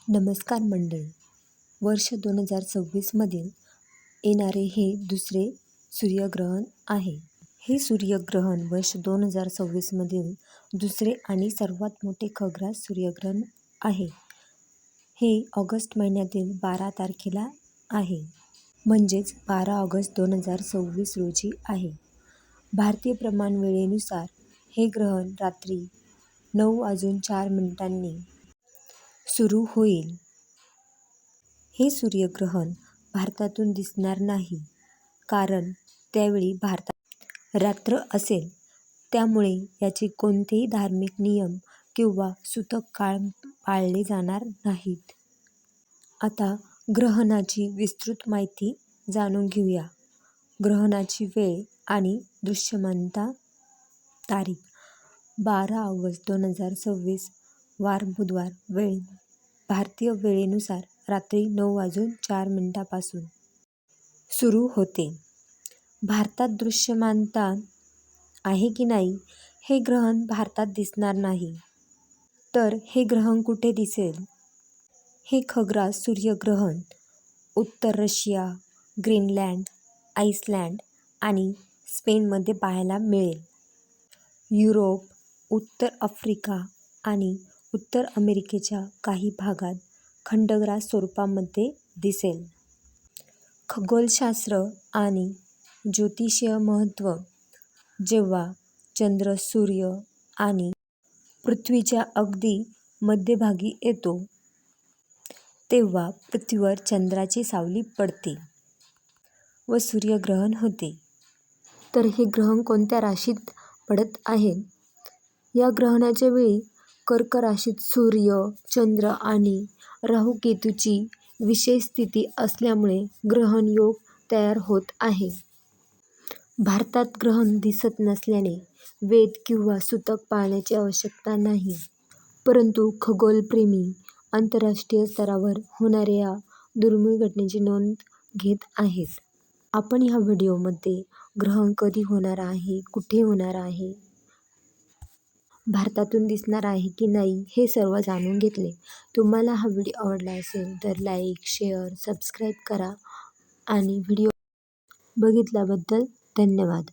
नमस्कार मंडळी. वर्ष 2026मधील येणारे हे दुसरे सूर्यग्रहण आहे. हे सूर्यग्रहण वर्ष 2026मधील दुसरे आणि सर्वात मोठे खग्रास सूर्यग्रहण आहे. हे ऑगस्ट महिन्यातील 12 तारखेला आहे. म्हणजेच 12 ऑगस्ट 2026 रोजी आहे. भारतीय प्रमाणवेळेनुसार हे ग्रहण रात्री 9:04 सुरू होईल. हे सूर्यग्रहण भारतातून दिसणार नाही, कारण त्यावेळी भारतात रात्र असेल. त्यामुळे याचे कोणतेही धार्मिक नियम किंवा सूतक काळ पाळले जाणार नाहीत. आता ग्रहणाची विस्तृत माहिती जाणून घेऊया. ग्रहणाची वेळ आणि दृश्यमानता तारीख: 12 ऑगस्ट 2026 वार बुधवार. वेळ भारतीय वेळेनुसार रात्री 9:04 पासून सुरू होते. भारतात दृश्यमानता आहे की नाही? हे ग्रहण भारतात दिसणार नाही. तर हे ग्रहण कुठे दिसेल? हे खग्रास सूर्यग्रहण उत्तर रशिया, ग्रीनलँड, आइसलँड आणि स्पेनमध्ये पाहायला मिळेल. युरोप, उत्तर आफ्रिका आणि उत्तर अमेरिकेच्या काही भागात खंडग्रास स्वरूपामध्ये दिसेल. खगोलशास्त्र आणि ज्योतिषीय महत्त्व: जेव्हा चंद्र सूर्य आणि पृथ्वीच्या अगदी मध्यभागी येतो, तेव्हा पृथ्वीवर चंद्राची सावली पडते व सूर्यग्रहण होते. तर हे ग्रहण कोणत्या राशीत पडत आहे? या ग्रहणाच्या वेळी कर्क राशीत सूर्य, चंद्र आणि राहू-केतूची विशेष स्थिती असल्यामुळे ग्रहण योग तयार होत आहे. भारतात ग्रहण दिसत नसल्याने वेद किंवा सूतक पाळण्याची आवश्यकता नाही. परंतु खगोलप्रेमी आंतरराष्ट्रीय स्तरावर होणाऱ्या या दुर्मिळ घटनेची नोंद घेत आहेत. आपण ह्या व्हिडिओमध्ये ग्रहण कधी होणार आहे, कुठे होणार आहे, भारतातून दिसणार आहे की नाही हे सर्व जाणून घेतले. तुम्हाला हा व्हिडिओ आवडला असेल तर लाईक, शेअर, सबस्क्राईब करा आणि व्हिडिओ बघितल्याबद्दल धन्यवाद.